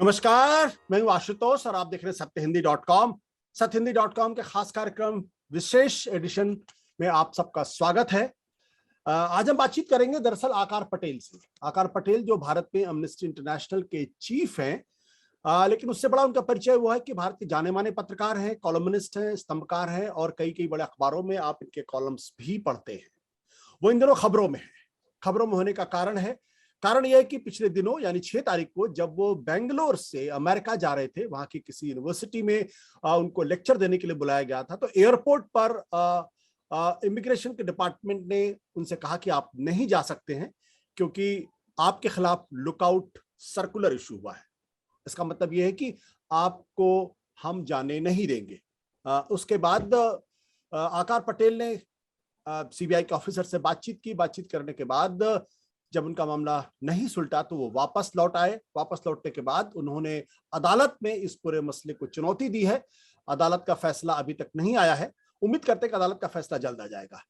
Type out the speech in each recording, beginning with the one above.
नमस्कार, मैं हूं आशुतोष और आप देख रहे हैं सत्यहिंदी.com। सत्यहिंदी.com के खास कार्यक्रम विशेष एडिशन में आप सबका स्वागत है। आज हम बातचीत करेंगे दरअसल आकार पटेल से। आकार पटेल जो भारत में एमनेस्टी इंटरनेशनल के चीफ हैं, लेकिन उससे बड़ा उनका परिचय वो है कि भारत के जाने माने पत्रकार हैं, कॉलमनिस्ट हैं, स्तंभकार हैं और कई कई बड़े अखबारों में आप इनके कॉलम्स भी पढ़ते हैं। वो इन दिनों खबरों में है। खबरों में होने का कारण यह है कि पिछले दिनों यानी 6 तारीख को जब वो बेंगलोर से अमेरिका जा रहे थे, वहां की किसी यूनिवर्सिटी में उनको लेक्चर देने के लिए बुलाया गया था, तो एयरपोर्ट पर इमिग्रेशन के डिपार्टमेंट ने उनसे कहा कि आप नहीं जा सकते हैं क्योंकि आपके खिलाफ लुकआउट सर्कुलर इशू हुआ है। इसका मतलब यह है कि आपको हम जाने नहीं देंगे। उसके बाद आकार पटेल ने सीबीआई के ऑफिसर से बातचीत करने के बाद जब उनका मामला नहीं सुलटा तो वो वापस लौट आए। वापस लौटने के बाद उन्होंने अदालत में इस पूरे मसले को चुनौती दी है। अदालत का फैसला अभी तक नहीं आया है। उम्मीद करते हैं कि अदालत का फैसला जल्द आ जाएगा।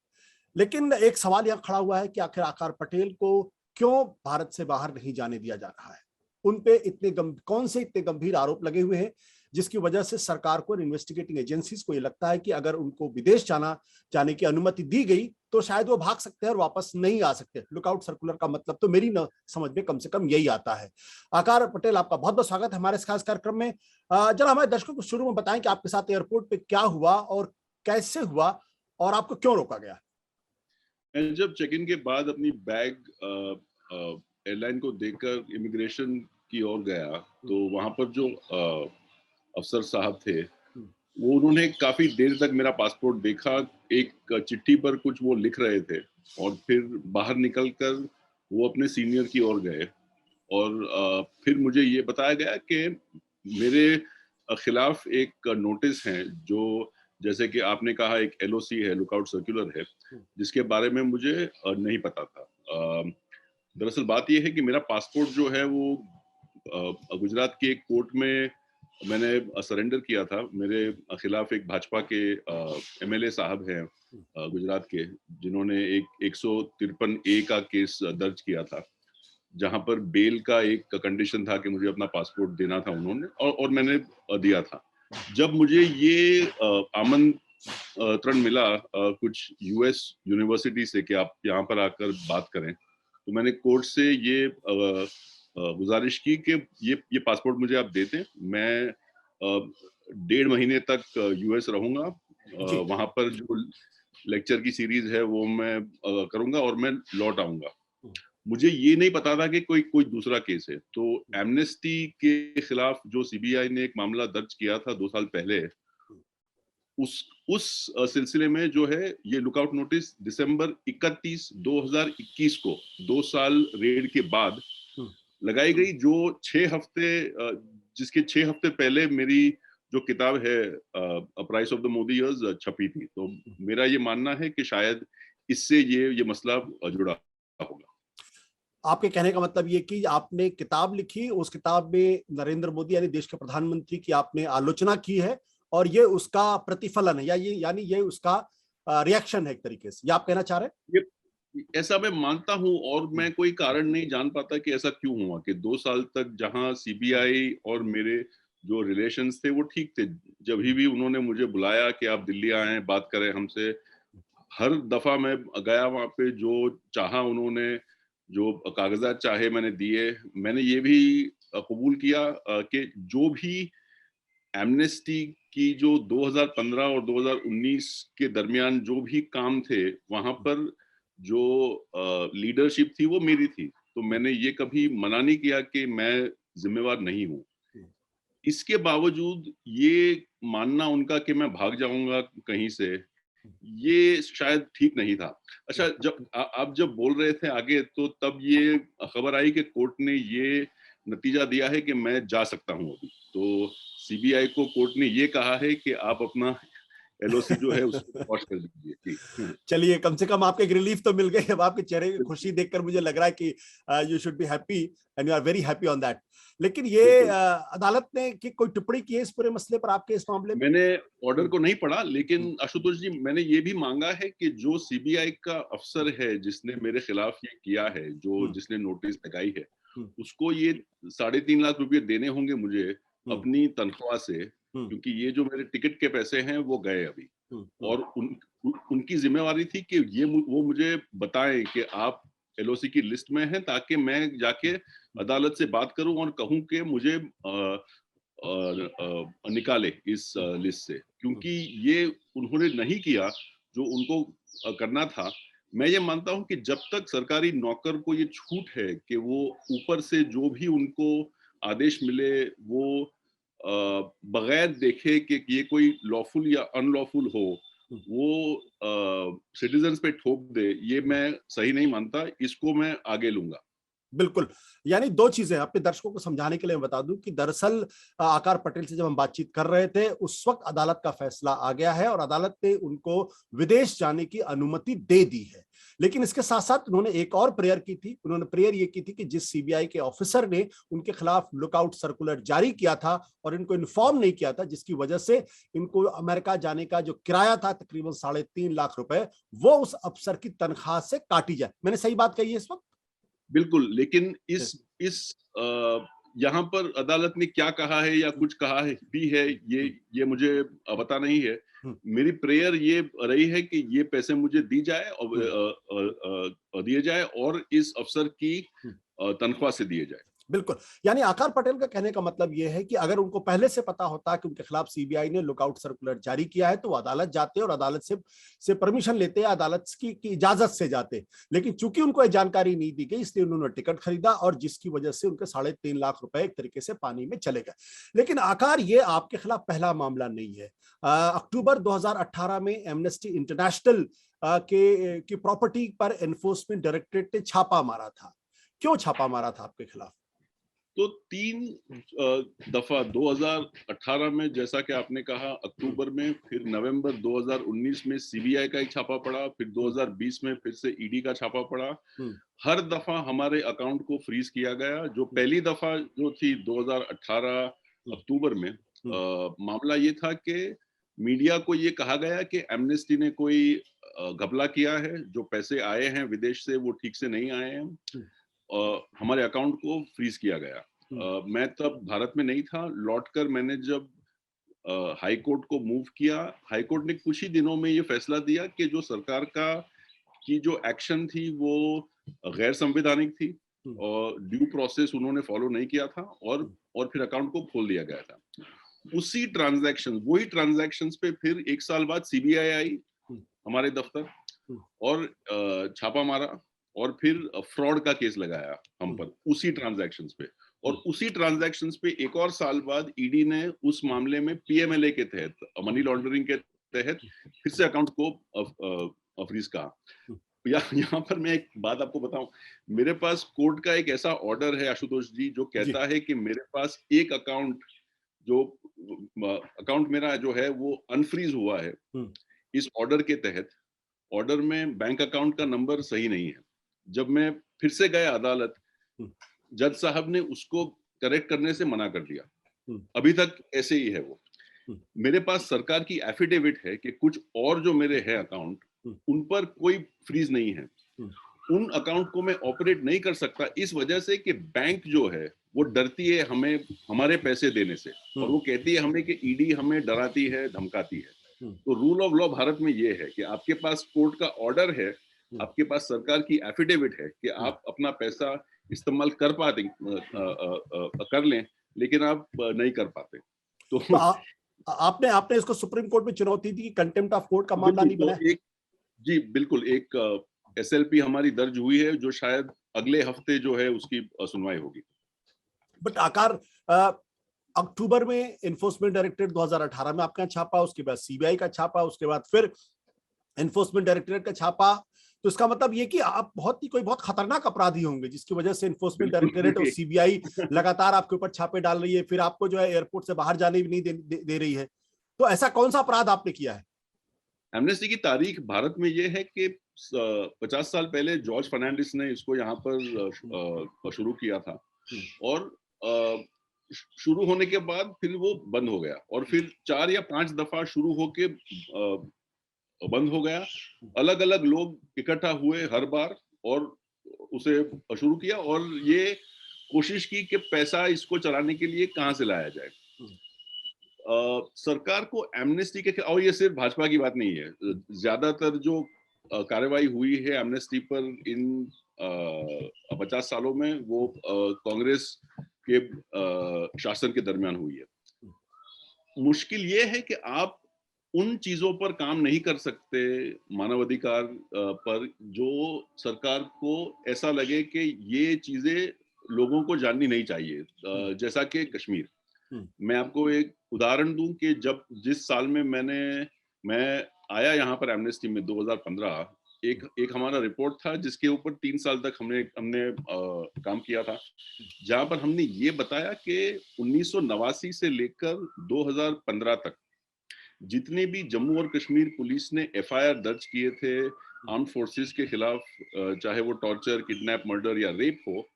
लेकिन एक सवाल यहां खड़ा हुआ है कि आखिर आकार पटेल को क्यों भारत से बाहर नहीं जाने दिया जा रहा है। उन पे कौन से इतने गंभीर आरोप लगे हुए हैं जिसकी वजह से सरकार को, इन्वेस्टिगेटिंग एजेंसीज को ये लगता है कि अगर उनको विदेश जाने की अनुमति दी गई तो शायद वो भाग सकते हैं और वापस नहीं आ सकते। लुकआउट सर्कुलर का मतलब तो मेरी न समझ में कम से कम यही आता है। आकार पटेल, आपका बहुत बहुत स्वागत है हमारे इस खास कार्यक्रम में। जरा हमारे दर्शकों को शुरू में बताएं कि आपके साथ एयरपोर्ट पे क्या हुआ और कैसे हुआ और आपको क्यों रोका गया। मैं जब चेक इन के बाद अपनी बैग एयरलाइन को देकर इमिग्रेशन की ओर गया तो वहां पर जो अफसर साहब थे वो उन्होंने काफी देर तक मेरा पासपोर्ट देखा। एक चिट्ठी पर कुछ वो लिख रहे थे और फिर बाहर निकलकर वो अपने सीनियर की ओर गए और फिर मुझे ये बताया गया कि मेरे खिलाफ एक नोटिस है जो, जैसे कि आपने कहा, एक एलओसी है, लुकआउट सर्कुलर है, जिसके बारे में मुझे नहीं पता था। दरअसल बात यह है कि मेरा पासपोर्ट जो है वो गुजरात के एक कोर्ट में मैंने सरेंडर किया था। मेरे खिलाफ एक भाजपा के एमएलए साहब हैं गुजरात के, जिन्होंने एक 153A का केस दर्ज किया था, जहां पर बेल का एक कंडीशन था कि मुझे अपना पासपोर्ट देना था उन्होंने, और मैंने दिया था। जब मुझे ये आमंत्रण मिला कुछ यूएस यूनिवर्सिटी से कि आप यहाँ पर आकर बात करें, तो मैंने कोर्ट से ये गुजारिश की कि ये पासपोर्ट मुझे आप दे दें। मैं 1.5 महीने तक यूएस रहूंगा। वहां पर जो लेक्चर की सीरीज है वो मैं करूंगा और मैं लौट आऊंगा। मुझे ये नहीं पता था कि कोई दूसरा केस है। तो एमनेस्टी के खिलाफ जो सीबीआई ने एक मामला दर्ज किया था 2 साल पहले, उस सिलसिले में जो है ये लुकआउट नोटिस दिसंबर 31, 2021 को 2 साल रेड के बाद लगाई गई, जो 6 हफ्ते जिसके 6 हफ्ते पहले मेरी जो किताब है price of the Modi years छपी थी। तो मेरा ये मानना है कि शायद इससे ये मसला जुड़ा होगा। आपके कहने का मतलब ये कि आपने किताब लिखी, उस किताब में नरेंद्र मोदी यानी देश के प्रधानमंत्री की आपने आलोचना की है और ये उसका प्रतिफलन है, या ये उसका रिएक्शन है एक तरीके से, ये आप कहना चाह रहे हैं? ऐसा मैं मानता हूं, और मैं कोई कारण नहीं जान पाता कि ऐसा क्यों हुआ कि 2 साल तक जहां सीबीआई और मेरे जो रिलेशंस थे वो ठीक थे। जब भी उन्होंने मुझे बुलाया कि आप दिल्ली आए, बात करें हमसे, हर दफा मैं गया वहां पे, जो चाहा उन्होंने, जो कागजात चाहे मैंने दिए। मैंने ये भी कबूल किया कि जो भी एमनेस्टी की जो 2015 और 2019 के दरमियान जो भी काम थे, वहां पर जो लीडरशिप थी वो मेरी थी। तो मैंने ये कभी मना नहीं किया कि मैं जिम्मेवार नहीं हूं। इसके बावजूद ये मानना उनका कि मैं भाग जाऊंगा कहीं से, ये शायद ठीक नहीं था। अच्छा, जब आप जब बोल रहे थे आगे, तो तब ये खबर आई कि कोर्ट ने ये नतीजा दिया है कि मैं जा सकता हूं अभी। तो सीबीआई को कोर्ट ने ये कहा है कि आप अपना एलओसी जो है उसको वॉश कर दीजिए। चलिए, कम से कम आपको एक रिलीफ तो मिल गई। अब आपके चेहरे की खुशी देखकर मुझे लग रहा है कि you should be happy and you are very happy on that. लेकिन ये अदालत ने कि कोई टिप्पणी की है इस पूरे मसले पर, आपके इस मामले में? मैंने ऑर्डर को नहीं पढ़ा, लेकिन आशुतोष जी, मैंने ये भी मांगा है कि जो सीबीआई का अफसर है जिसने मेरे खिलाफ ये किया है, जिसने नोटिस लगाई है, उसको ये 3.5 लाख रुपए देने होंगे मुझे अपनी तनख्वाह से, क्योंकि ये जो मेरे टिकट के पैसे हैं वो गए अभी। और उनकी जिम्मेवारी थी कि वो मुझे बताएं कि आप एलओसी की लिस्ट में हैं, ताकि मैं जाके अदालत से बात करूं और कहूं कि मुझे निकाले इस लिस्ट से, क्योंकि ये उन्होंने नहीं किया जो उनको करना था। मैं ये मानता हूं कि जब तक सरकारी नौकर को ये छूट है कि वो ऊपर से जो भी उनको आदेश मिले वो बगैर देखे कि ये कोई लॉफुल या अनलॉफुल हो, वो सिटीजन्स पे ठोक दे, ये मैं सही नहीं मानता। इसको मैं आगे लूंगा। बिल्कुल, यानी दो चीजें अपने दर्शकों को समझाने के लिए मैं बता दूं कि दरअसल आकार पटेल से जब हम बातचीत कर रहे थे उस वक्त अदालत का फैसला आ गया है और अदालत ने उनको विदेश जाने की अनुमति दे दी है। लेकिन इसके साथ साथ उन्होंने एक और प्रेयर की थी। उन्होंने प्रेयर ये की थी कि जिस सीबीआई के ऑफिसर ने उनके खिलाफ लुकआउट सर्कुलर जारी किया था और इनको इन्फॉर्म नहीं किया था, जिसकी वजह से इनको अमेरिका जाने का जो किराया था तकरीबन 3.5 लाख रुपए, वो उस अफसर की तनख्वाह से काटी जाए। मैंने सही बात कही है इस वक्त? बिल्कुल, लेकिन इस यहाँ पर अदालत ने क्या कहा है या कुछ कहा है भी है, ये मुझे पता नहीं है। मेरी प्रेयर ये रही है कि ये पैसे मुझे दी जाए और दिए जाए और इस अफसर की तनख्वाह से दिए जाए। बिल्कुल, यानी आकार पटेल का कहने का मतलब यह है कि अगर उनको पहले से पता होता कि उनके खिलाफ सीबीआई ने लुकआउट सर्कुलर जारी किया है तो वो अदालत जाते और अदालत से परमिशन लेते, अदालत की इजाजत से जाते। लेकिन चूंकि उनको जानकारी नहीं दी गई इसलिए उन्होंने टिकट खरीदा और जिसकी वजह से उनके 3.5 लाख रुपए एक तरीके से पानी में चले गए। लेकिन आकार ये आपके खिलाफ पहला मामला नहीं है। अक्टूबर 2018 में एमनेस्टी इंटरनेशनल की प्रॉपर्टी पर एनफोर्समेंट डायरेक्टरेट ने छापा मारा था। क्यों छापा मारा था आपके खिलाफ? तो 3 दफा 2018 में, जैसा कि आपने कहा, अक्टूबर में, फिर नवंबर 2019 में सीबीआई का एक छापा पड़ा, फिर 2020 में फिर से ईडी का छापा पड़ा। हर दफा हमारे अकाउंट को फ्रीज किया गया। जो पहली दफा जो थी 2018 अक्टूबर में, मामला ये था कि मीडिया को ये कहा गया कि एमनेस्टी ने कोई घपला किया है, जो पैसे आए हैं विदेश से वो ठीक से नहीं आए हैं। हमारे अकाउंट को फ्रीज किया गया। मैं तब भारत में नहीं था। लौटकर मैंने जब हाई कोर्ट को मूव किया, हाई कोर्ट ने कुछ ही दिनों में ये फैसला दिया कि जो सरकार की जो एक्शन थी वो गैर संवैधानिक थी और ड्यू प्रोसेस उन्होंने फॉलो नहीं किया था और फिर अकाउंट को खोल दिया गया था। वही ट्रांजैक्शंस पे फिर 1 साल बाद सीबीआई आई हमारे दफ्तर और छापा मारा और फिर फ्रॉड का केस लगाया हम पर उसी ट्रांजैक्शंस पे। और उसी ट्रांजैक्शंस पे 1 और साल बाद ईडी ने उस मामले में पीएमएलए के तहत, मनी लॉन्ड्रिंग के तहत, फिर से अकाउंट को फ्रीज कहा। यहाँ पर मैं एक बात आपको बताऊं, मेरे पास कोर्ट का एक ऐसा ऑर्डर है आशुतोष जी, जो कहता है कि मेरे पास एक अकाउंट मेरा जो है वो अनफ्रीज हुआ है इस ऑर्डर के तहत। ऑर्डर में बैंक अकाउंट का नंबर सही नहीं है। जब मैं फिर से गया अदालत, जज साहब ने उसको करेक्ट करने से मना कर दिया। अभी तक ऐसे ही है वो। मेरे पास सरकार की एफिडेविट है कि कुछ और जो मेरे हैं अकाउंट, उन पर कोई फ्रीज नहीं है। उन अकाउंट को मैं ऑपरेट नहीं कर सकता इस वजह से कि बैंक जो है वो डरती है हमें हमारे पैसे देने से, और वो कहती है हमें कि ईडी हमें डराती है, धमकाती है। तो रूल ऑफ लॉ भारत में ये है कि आपके पास कोर्ट का ऑर्डर है, आपके पास सरकार की एफिडेविट है कि आप अपना पैसा इस्तेमाल कर लें, लेकिन आप नहीं कर पाते। तो आपने इसको सुप्रीम कोर्ट में चुनौती दी, कंटेम्प्ट ऑफ कोर्ट का मामला नहीं बना? जी बिल्कुल, एक एसएलपी हमारी दर्ज हुई है जो शायद अगले हफ्ते जो है उसकी सुनवाई होगी। बट आकार अक्टूबर में एनफोर्समेंट डायरेक्टरेट 2018 में आपका छापा, उसके बाद सीबीआई का छापा, उसके बाद फिर एनफोर्समेंट डायरेक्टरेट का छापा। तो इसका मतलब ये कि आप कोई बहुत खतरनाक अपराधी होंगे जिसकी वजह से एनफोर्समेंट डायरेक्टरेट और सीबीआई लगातार आपके ऊपर छापे डाल रही है, फिर आपको जो है एयरपोर्ट से बाहर जाने भी नहीं दे रही है। तो ऐसा कौन सा अपराध आपने किया है? एमनेस्टी की तारीख भारत में ये है कि 50 साल पहले जॉर्ज फर्नांडिस ने इसको यहाँ पर शुरू किया था, और शुरू होने के बाद फिर वो बंद हो गया, और फिर 4 या 5 दफा शुरू होके बंद हो गया। अलग अलग लोग इकट्ठा हुए हर बार और उसे शुरू किया, और ये कोशिश की कि पैसा इसको चलाने के लिए कहाँ से लाया जाए। सरकार को एमनेस्टी के, और ये सिर्फ भाजपा की बात नहीं है, ज्यादातर जो कार्रवाई हुई है एमनेस्टी पर इन 50 सालों में, वो कांग्रेस के शासन के दरमियान हुई है। मुश्किल ये है कि आप उन चीजों पर काम नहीं कर सकते मानवाधिकार पर जो सरकार को ऐसा लगे कि ये चीजें लोगों को जाननी नहीं चाहिए, जैसा कि कश्मीर। मैं आपको एक उदाहरण दूं कि जिस साल में मैं आया यहाँ पर एमनेस्टी में 2015, एक हमारा रिपोर्ट था जिसके ऊपर 3 साल तक हमने काम किया था, जहां पर हमने ये बताया कि 1989 से लेकर 2015 तक जितने भी जम्मू और कश्मीर पुलिस ने एफआईआर दर्ज किए थे आर्म फोर्सेस के खिलाफ, चाहे वो टॉर्चर, किडनैप, मर्डर या रेप हो,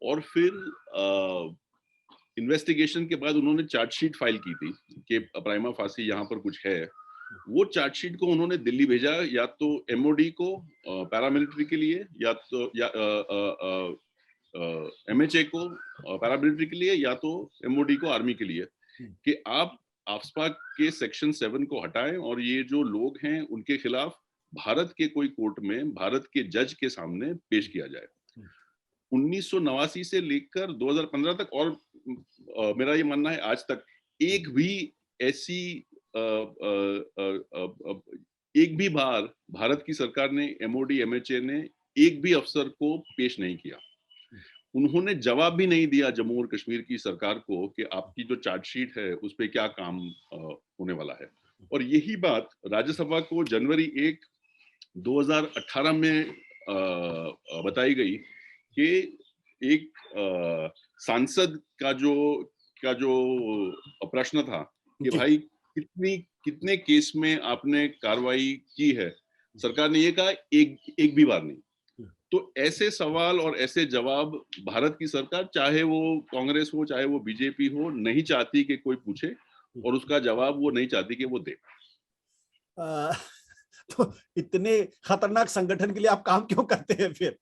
और फिर इन्वेस्टिगेशन के बाद उन्होंने चार्जशीट फाइल की थी कि प्राइमा फासी यहाँ पर कुछ है, वो चार्जशीट को उन्होंने दिल्ली भेजा, या तो एमओडी को पैरामिलिट्री के लिए, या तो एमएचए को पैरामिलिट्री के लिए, या तो एमओडी को आर्मी के लिए, कि आप आफ्सपा के सेक्शन 7 को हटाएं और ये जो लोग हैं उनके खिलाफ भारत के कोई कोर्ट में भारत के जज के सामने पेश किया जाए। 1989 से लेकर 2015 तक, और मेरा ये मानना है आज तक एक भी बार भारत की सरकार ने, एमओडी एमएचए ने एक भी अफसर को पेश नहीं किया। उन्होंने जवाब भी नहीं दिया जम्मू और कश्मीर की सरकार को कि आपकी जो चार्जशीट है उस पर क्या काम होने वाला है। और यही बात राज्यसभा को जनवरी 1, 2018 में बताई गई कि एक सांसद का जो प्रश्न था कि भाई कितने केस में आपने कार्रवाई की है, सरकार ने ये कहा एक भी बार नहीं। तो ऐसे सवाल और ऐसे जवाब भारत की सरकार, चाहे वो कांग्रेस हो चाहे वो बीजेपी हो, नहीं चाहती कि कोई पूछे, और उसका जवाब वो नहीं चाहती कि वो दे। तो इतने खतरनाक संगठन के लिए आप काम क्यों करते हैं फिर?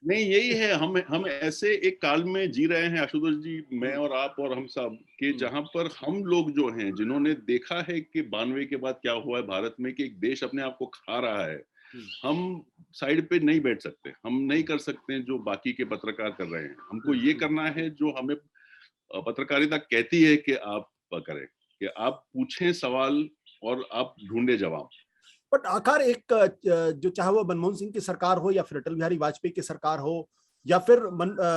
नहीं, यही है, हम ऐसे एक काल में जी रहे हैं आशुतोष जी, मैं और आप और हम सब, कि जहां पर हम लोग जो हैं, जिन्होंने देखा है कि 92 के बाद क्या हुआ है भारत में, कि एक देश अपने आप को खा रहा है, हम साइड पे नहीं बैठ सकते, हम नहीं कर सकते जो बाकी के पत्रकार कर रहे हैं। हमको ये करना है जो हमें पत्रकारिता कहती है कि आप करें, कि आप पूछें सवाल और आप ढूंढे जवाब। बट आखिर एक जो चाहे वो मनमोहन सिंह की सरकार हो या फिर अटल बिहारी वाजपेयी की सरकार हो या फिर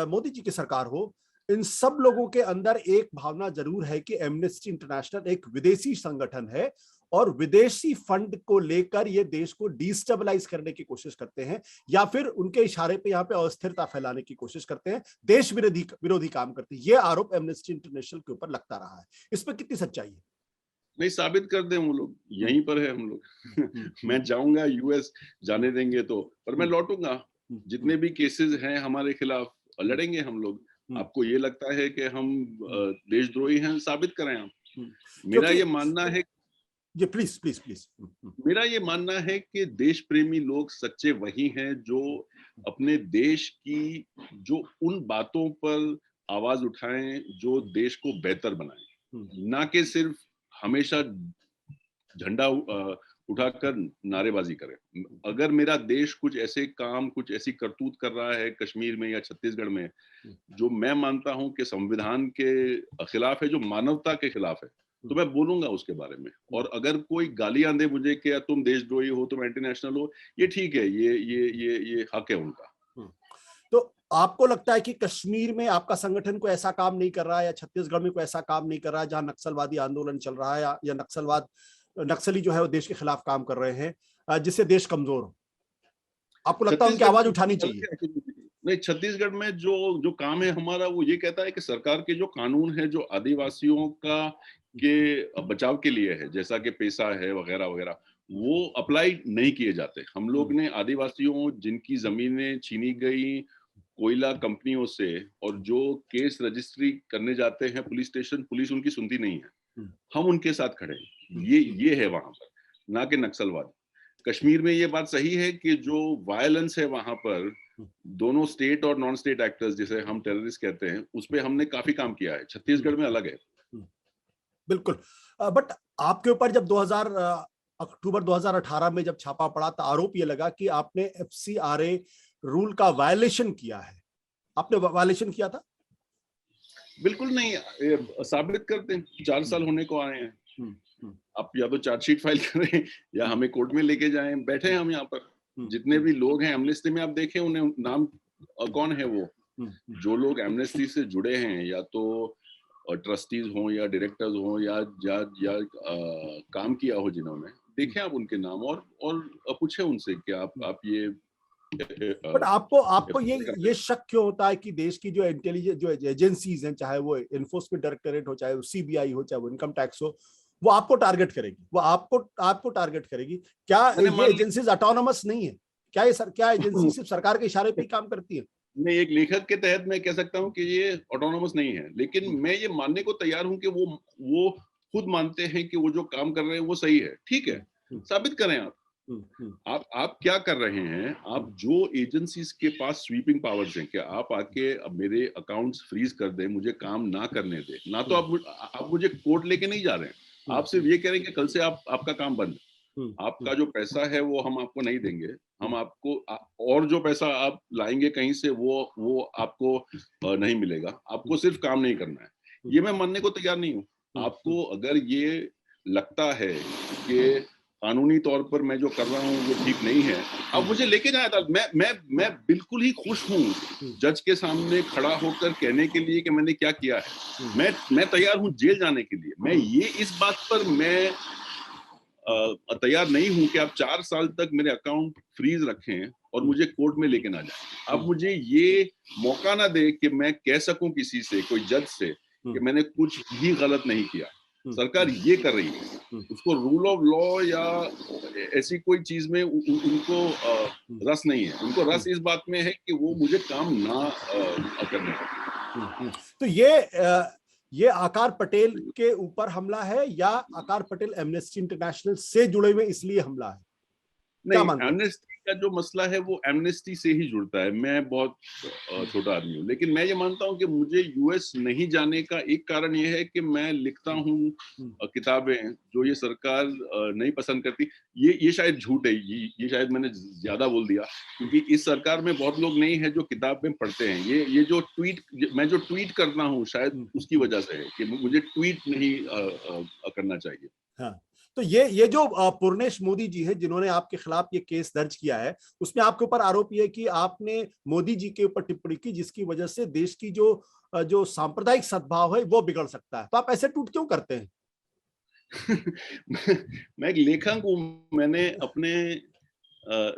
मोदी जी की सरकार हो, इन सब लोगों के अंदर एक भावना जरूर है कि एमनेस्टी इंटरनेशनल एक विदेशी संगठन है और विदेशी फंड को लेकर ये देश को डिस्टेबलाइज करने की कोशिश करते हैं, या फिर उनके इशारे पे यहाँ पे अस्थिरता फैलाने की कोशिश करते हैं, देश विरोधी काम करते हैं। ये आरोप एमनेस्टी इंटरनेशनल के ऊपर लगता रहा है, इस पर कितनी सच्चाई है? नहीं, साबित कर दें, वो लोग यहीं पर है, हम लोग मैं जाऊंगा यूएस, जाने देंगे तो, पर मैं लौटूंगा, जितने भी केसेस हैं हमारे खिलाफ लड़ेंगे हम लोग। आपको ये लगता है कि हम देशद्रोही हैं, साबित करें आप। मेरा ये मानना है, ये प्लीज प्लीज प्लीज मेरा ये मानना है कि देश प्रेमी लोग सच्चे वही हैं जो अपने देश की जो उन बातों पर आवाज उठाएं जो देश को बेहतर बनाएं, ना कि सिर्फ हमेशा झंडा उठाकर नारेबाजी करें। अगर मेरा देश कुछ ऐसे काम, कुछ ऐसी करतूत कर रहा है कश्मीर में या छत्तीसगढ़ में, जो मैं मानता हूं कि संविधान के खिलाफ है, जो मानवता के खिलाफ है, तो मैं बोलूंगा उसके बारे में। और अगर कोई गालियां दे मुझे कि तुम देशद्रोही हो, तुम इंटरनेशनल हो, ये ठीक है, ये हक है उनका। तो आपको लगता है कि कश्मीर में आपका संगठन कोई ऐसा काम नहीं कर रहा है, या छत्तीसगढ़ में कोई ऐसा काम नहीं कर रहा है जहां नक्सलवादी आंदोलन चल रहा है, या नक्सली जो है वो देश के खिलाफ काम कर रहे हैं, जिससे देश कमजोर हो? आपको लगता है उनकी आवाज उठानी चाहिए? नहीं, छत्तीसगढ़ में जो काम है हमारा, वो ये कहता है कि सरकार के जो कानून है, जो आदिवासियों के बचाव के लिए है, जैसा कि पेशा है वगैरह वगैरह, वो अप्लाई नहीं किए जाते। हम लोग ने आदिवासियों जिनकी जमीनें छीनी गई कोयला कंपनियों से, और जो केस रजिस्ट्री करने जाते हैं पुलिस स्टेशन, पुलिस उनकी सुनती नहीं है, हम उनके साथ खड़े हैं। ये है वहां पर, ना कि नक्सलवाद। कश्मीर में ये बात सही है कि जो वायलेंस है वहां पर, दोनों स्टेट और नॉन स्टेट एक्टर्स जिसे हम टेररिस्ट कहते हैं, उस पे हमने काफी काम किया है। छत्तीसगढ़ में अलग है। बिल्कुल। बट आपके ऊपर जब अक्टूबर 2018 में जब छापा पड़ा तो आरोप ये लगा कि आपने एफसीआरए रूल का वायलेशन किया है। आपने वायलेशन किया था? बिल्कुल नहीं, साबित करते हैं। 4 साल होने को आए हैं। आप या तो चार्जशीट फाइल करें या हमें कोर्ट में लेके जाएं। बैठे हैं हम यहाँ पर, जितने भी लोग हैं एमनेस्टी में, आप देखें उन्हें नाम कौन है वो जो लोग एमनेस्टी से जुड़े हैं, या तो ट्रस्टीज हों या डायरेक्टर्स हों या काम किया हो जिन्होंने, देखें आप उनके नाम और पूछे उनसे कि आप ये बट आपको ये शक क्यों होता है कि देश की जो इंटेलिजेंस जो एजेंसीज हैं, चाहे वो एनफोर्समेंट डायरेक्टोरेट हो, चाहे वो सीबीआई हो, चाहे वो इनकम टैक्स हो, वो आपको टारगेट करेगी, वो आपको टारगेट करेगी? क्या ये एजेंसीज ऑटोनोमस नहीं है? क्या एजेंसी सिर्फ सरकार के इशारे पे ही काम करती है? नहीं, एक लेखक के तहत मैं कह सकता हूँ कि ये ऑटोनोमस नहीं है, लेकिन मैं ये मानने को तैयार हूँ कि वो खुद मानते हैं कि वो जो काम कर रहे हैं वो सही है। ठीक है, साबित करें आप क्या कर रहे हैं? आप जो एजेंसीज के पास स्वीपिंग पावर्स हैं, क्या आप आके अब मेरे अकाउंट्स फ्रीज कर दें, मुझे काम ना करने दें? ना तो आप मुझे कोर्ट लेके नहीं जा रहे हैं, आप सिर्फ ये कह रहे हैं कि कल से आपका काम बंद, आपका जो पैसा है वो हम आपको नहीं देंगे, हम आपको और जो पैसा आप लाएंगे कहीं से वो आपको नहीं मिलेगा, आपको सिर्फ काम नहीं करना है। ये मैं मानने को तैयार नहीं हूँ। आपको अगर ये लगता है कि कानूनी तौर पर मैं जो कर रहा हूँ वो ठीक नहीं है, अब मुझे लेके जाए अदालत। मैं बिल्कुल ही खुश हूँ जज के सामने खड़ा होकर कहने के लिए कि मैंने क्या किया है। मैं तैयार हूँ जेल जाने के लिए। मैं ये इस बात पर मैं तैयार नहीं हूं कि आप 4 साल तक मेरे अकाउंट फ्रीज रखें और मुझे कोर्ट में लेके ना जाए। अब मुझे ये मौका ना दे कि मैं कह सकूं किसी से, कोई जज से, कि मैंने कुछ भी गलत नहीं किया। सरकार ये कर रही है, उसको रूल ऑफ लॉ या ऐसी कोई चीज में उनको रस नहीं है। उनको रस इस बात में है कि वो मुझे काम ना करने दें। तो ये आकार पटेल के ऊपर हमला है या आकार पटेल एमनेस्टी इंटरनेशनल से जुड़े हुए इसलिए हमला है? नहीं, एमनेस्टी का जो मसला है वो एमनेस्टी से ही जुड़ता है। मैं बहुत छोटा आदमी हूँ, लेकिन मैं ये मानता हूँ कि मुझे यूएस नहीं जाने का एक कारण ये है कि मैं लिखता हूँ किताबें जो ये सरकार नहीं पसंद करती। ये शायद झूठ है, ये शायद मैंने ज्यादा बोल दिया, क्योंकि इस सरकार में बहुत लोग नहीं है जो किताबें पढ़ते हैं। ये जो मैं जो ट्वीट करता हूँ शायद उसकी वजह से है कि मुझे ट्वीट नहीं करना चाहिए। हाँ, तो ये जो पूर्णेश मोदी जी है जिन्होंने आपके खिलाफ ये केस दर्ज किया है, उसमें आपके ऊपर आरोप ये है कि आपने मोदी जी के ऊपर टिप्पणी की जिसकी वजह से देश की जो सांप्रदायिक सद्भाव है वो बिगड़ सकता है। तो आप ऐसे ट्वीट क्यों करते हैं? मैं एक लेखक हूं। मैंने अपने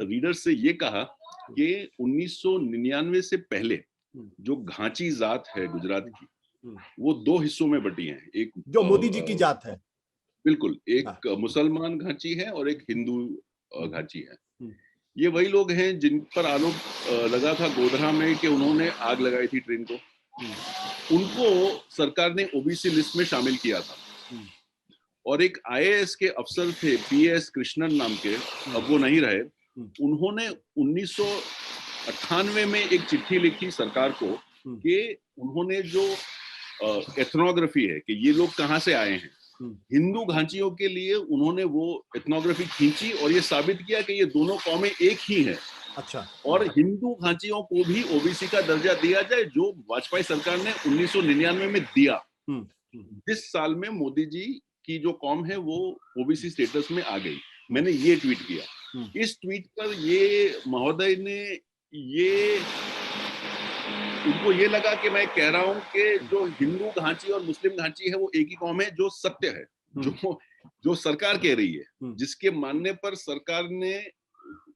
रीडर्स से ये कहा कि 1999 से पहले जो घांची जात है गुजरात की, वो 2 हिस्सों में बटी है। एक जो मोदी जी की जात है, बिल्कुल, एक मुसलमान घांची है और एक हिंदू घांची है। ये वही लोग हैं जिन पर आरोप लगा था गोधरा में कि उन्होंने आग लगाई थी ट्रेन को। उनको सरकार ने ओबीसी लिस्ट में शामिल किया था। और एक आईएएस के अफसर थे पीएस कृष्णन नाम के, अब वो नहीं रहे। उन्होंने 1998 में एक चिट्ठी लिखी सरकार को कि उन्होंने जो एथनोग्राफी है कि ये लोग कहाँ से आए हैं, हिंदू घांचियों के लिए उन्होंने वो एथनोग्राफी खींची और ये साबित किया कि ये दोनों कौमें एक ही हैं। अच्छा। और हिंदू घांचियों को भी ओबीसी का दर्जा दिया जाए जो वाजपेयी सरकार ने 1999 में दिया। जिस साल में मोदी जी की जो कौम है वो ओबीसी स्टेटस में आ गई। मैंने ये ट्वीट किया। इस ट्वीट पर ये महोदय ने उनको ये लगा कि मैं कह रहा हूं कि जो हिंदू घांची और मुस्लिम घांची है वो एक ही कौम है, जो सत्य है, जो सरकार कह रही है, जिसके मानने पर सरकार ने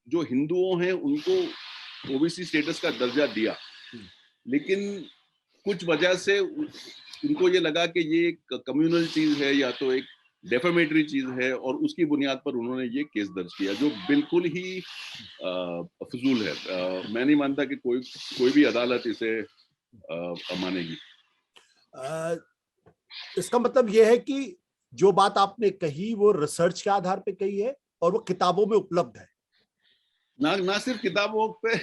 जो हिंदुओं हैं उनको ओबीसी स्टेटस का दर्जा दिया। लेकिन कुछ वजह से उनको ये लगा कि ये एक कम्युनल चीज है या तो एक डेफेमेटरी चीज है, और उसकी बुनियाद पर उन्होंने ये केस दर्ज किया जो बिल्कुल ही फजूल है। मैं नहीं मानता कि कोई भी अदालत इसे मानेगी। इसका मतलब यह है कि जो बात आपने कही वो रिसर्च के आधार पे कही है और वो किताबों में उपलब्ध है। ना सिर्फ किताबों पे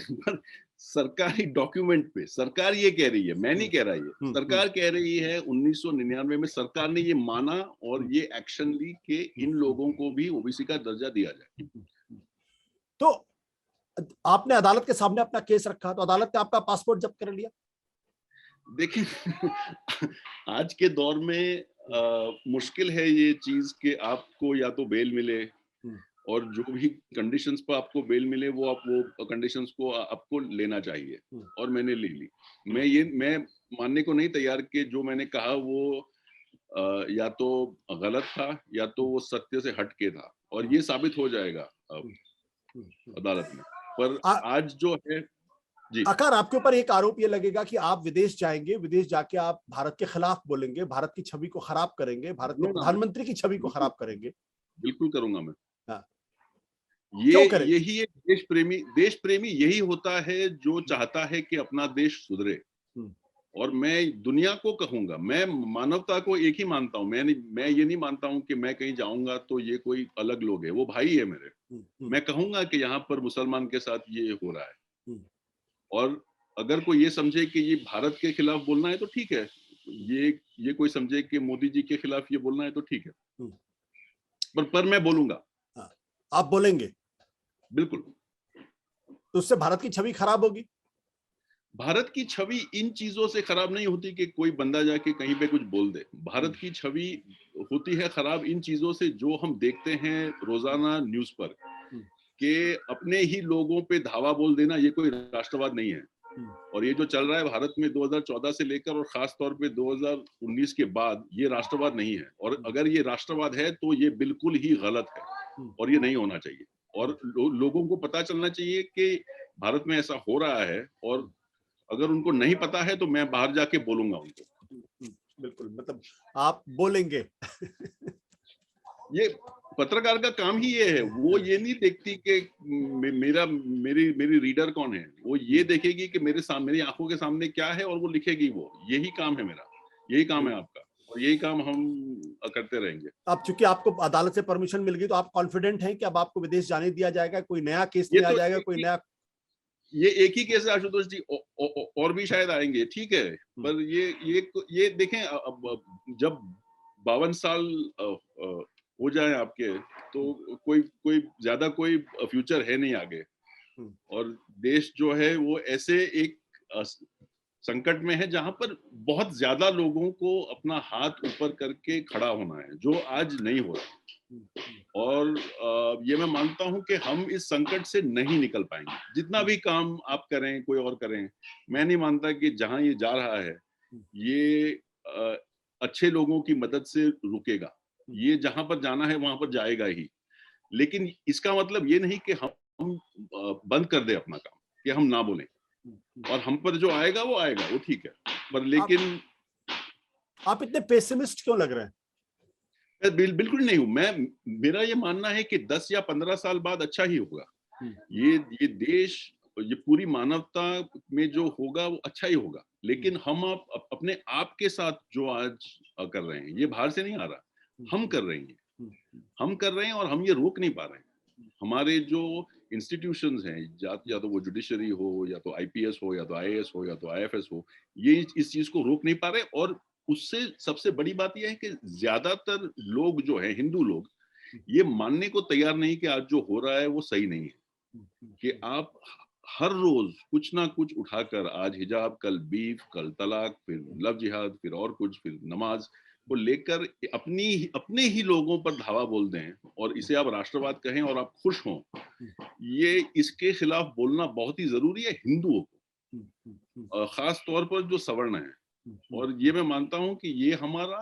सरकारी डॉक्यूमेंट पे सरकार ये कह रही है, मैं नहीं कह रहा, ये सरकार कह रही है 1999 में सरकार ने ये माना और ये एक्शन ली कि इन लोगों को भी ओबीसी का दर्जा दिया जाए। तो आपने अदालत के सामने अपना केस रखा तो अदालत ने आपका पासपोर्ट जब्त कर लिया। देखिए आज के दौर में मुश्किल है ये चीज कि आपको या तो बेल मिले और जो भी कंडीशंस पर आपको बेल मिले वो कंडीशंस को आपको लेना चाहिए, और मैंने ले ली। मैं मानने को नहीं तैयार कि जो मैंने कहा वो या तो गलत था या तो वो सत्य से हटके था, और ये साबित हो जाएगा अदालत में। पर आज जो है जी, आकार आपके ऊपर एक आरोप ये लगेगा कि आप विदेश जाएंगे, विदेश जाके आप भारत के खिलाफ बोलेंगे, भारत की छवि को खराब करेंगे, भारत के प्रधानमंत्री की छवि को खराब करेंगे। बिल्कुल करूंगा मैं। हाँ। यही एक देश प्रेमी यही होता है जो चाहता है कि अपना देश सुधरे। और मैं दुनिया को कहूंगा, मैं मानवता को एक ही मानता हूं। मैं ये नहीं मानता हूं कि मैं कहीं जाऊंगा तो ये कोई अलग लोग है, वो भाई है मेरे। मैं कहूंगा कि यहाँ पर मुसलमान के साथ ये हो रहा है, और अगर कोई ये समझे कि ये भारत के खिलाफ बोलना है तो ठीक है, ये कोई समझे कि मोदी जी के खिलाफ ये बोलना है तो ठीक है, पर मैं बोलूंगा। आप बोलेंगे? बिल्कुल। तो उससे भारत की छवि खराब होगी? भारत की छवि इन चीजों से खराब नहीं होती कि कोई बंदा जाके कहीं पे कुछ बोल दे। भारत की छवि होती है खराब इन चीजों से जो हम देखते हैं रोजाना न्यूज पर, कि अपने ही लोगों पे धावा बोल देना, ये कोई राष्ट्रवाद नहीं है। और ये जो चल रहा है भारत में 2014 से लेकर और खास तौर पे 2019 के बाद, ये राष्ट्रवाद नहीं है। और अगर ये राष्ट्रवाद है तो ये बिल्कुल ही गलत है और ये नहीं होना चाहिए। और लोगों को पता चलना चाहिए कि भारत में ऐसा हो रहा है, और अगर उनको नहीं पता है तो मैं बाहर जाके बोलूंगा उनको। बिल्कुल, मतलब आप बोलेंगे। ये पत्रकार का काम ही ये है। वो ये नहीं देखती कि मेरी रीडर कौन है, वो ये देखेगी कि मेरी आंखों के सामने क्या है और वो लिखेगी। वो यही काम है मेरा, यही काम है आपका, और यही काम हम करते रहेंगे। अब चूंकि आपको अदालत से परमिशन मिल गई तो आप कॉन्फिडेंट हैं कि अब आपको विदेश जाने दिया जाएगा? कोई नया केस नहीं आ जाएगा? कोई नया? ये एक ही केस है आशुतोष जी, और भी शायद आएंगे, ठीक है। पर ये देखें, अब जब 52 साल हो जाए आपके, तो कोई ज्यादा कोई फ्यूचर है नहीं आगे। और देश जो है वो ऐसे एक संकट में है जहां पर बहुत ज्यादा लोगों को अपना हाथ ऊपर करके खड़ा होना है, जो आज नहीं हो रहा। और ये मैं मानता हूं कि हम इस संकट से नहीं निकल पाएंगे, जितना भी काम आप करें, कोई और करें। मैं नहीं मानता कि जहां ये जा रहा है ये अच्छे लोगों की मदद से रुकेगा। ये जहां पर जाना है वहां पर जाएगा ही। लेकिन इसका मतलब ये नहीं कि हम बंद कर दे अपना काम, कि हम ना बोलें, और हम पर जो आएगा वो आएगा, वो ठीक है। पर लेकिन आप इतने पेसिमिस्ट क्यों लग रहे हैं? बिल्कुल नहीं हूं मैं। मेरा ये मानना है कि 10 या 15 साल बाद अच्छा ही होगा। ये देश, ये पूरी मानवता में जो होगा वो अच्छा ही होगा। लेकिन हम अपने आप के साथ जो आज कर रहे हैं, ये बाहर से नहीं आ रहा, हम कर रहे हैं और हम ये रोक नहीं पा रहे हैं। हमारे जो इंस्टीट्यूशंस हैं, या तो वो जुडिशरी हो, या तो आईपीएस हो, या तो आईएएस हो, या तो आईएफएस हो, ये इस चीज को रोक नहीं पा रहे। और उससे सबसे बड़ी बात यह है कि ज्यादातर लोग जो हैं, हिंदू लोग, ये मानने को तैयार नहीं कि आज जो हो रहा है वो सही नहीं है। कि आप हर रोज कुछ ना कुछ उठाकर, आज हिजाब, कल बीफ, कल तलाक, फिर लव जिहाद, फिर और कुछ, फिर नमाज को लेकर अपने ही लोगों पर धावा बोल दें, और इसे आप राष्ट्रवाद कहें और आप खुश हों। ये इसके खिलाफ बोलना बहुत ही जरूरी है हिंदुओं को, खास तौर पर जो सवर्ण है। और ये मैं मानता हूं कि ये हमारा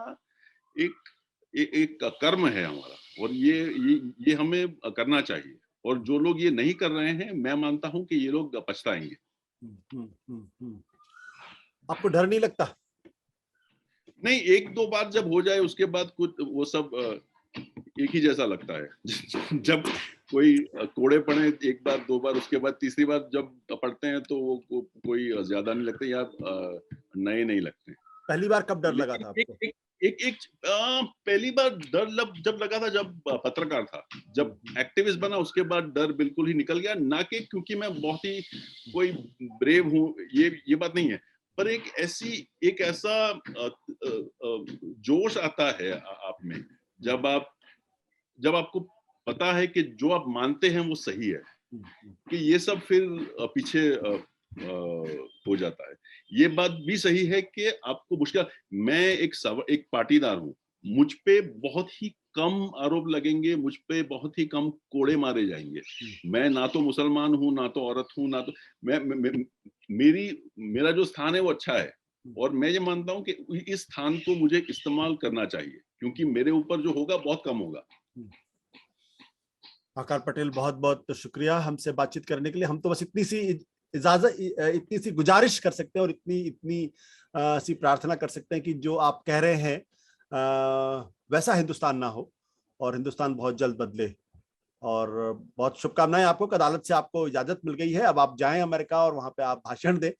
एक कर्म है हमारा, और ये हमें करना चाहिए। और जो लोग ये नहीं कर रहे हैं, मैं मानता हूं कि ये लोग पछताएंगे। आपको डर नहीं लगता? नहीं, एक दो बार जब हो जाए उसके बाद कुछ वो सब एक ही जैसा लगता है। जब कोई कोड़े पड़े एक बार, दो बार, उसके बाद तीसरी बार जब पढ़ते हैं तो वो कोई ज्यादा नहीं लगते, या नए नहीं लगते। पहली बार कब डर लगा था आपको? एक एक पहली बार डर जब लगा था जब पत्रकार था, जब एक्टिविस्ट बना उसके बाद डर बिल्कुल ही निकल गया। ना कि क्योंकि मैं बहुत ही कोई ब्रेव हूँ, ये बात नहीं है, पर एक ऐसा जोश आता है आप में जब आपको पता है कि जो आप मानते हैं वो सही है, कि ये सब फिर पीछे हो जाता है। ये बात भी सही है कि आपको मुश्किल, मैं एक पाटीदार हूँ, मुझ पे बहुत ही कम आरोप लगेंगे, मुझ पे बहुत ही कम कोड़े मारे जाएंगे। मैं ना तो मुसलमान हूँ, ना तो औरत हूँ, ना तो मेरा जो स्थान है वो अच्छा है, और मैं ये मानता हूँ कि इस स्थान को मुझे इस्तेमाल करना चाहिए, क्योंकि मेरे ऊपर जो होगा बहुत कम होगा। आकार पटेल, बहुत बहुत शुक्रिया हमसे बातचीत करने के लिए। हम तो बस इतनी सी गुजारिश कर सकते हैं और इतनी सी प्रार्थना कर सकते हैं कि जो आप कह रहे हैं वैसा हिंदुस्तान ना हो और हिंदुस्तान बहुत जल्द बदले। और बहुत शुभकामनाएं आपको। अदालत से आपको इजाजत मिल गई है, अब आप जाएं अमेरिका और वहां पे आप भाषण दें।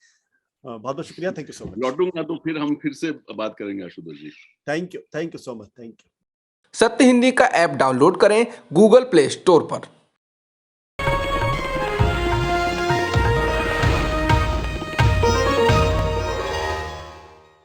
बहुत बहुत शुक्रिया, थैंक यू सो मच। लौटूंगा तो फिर हम फिर से बात करेंगे Ashutosh ji. Thank you so much, thank you. Satya Hindi का ऐप डाउनलोड करें गूगल प्ले स्टोर पर।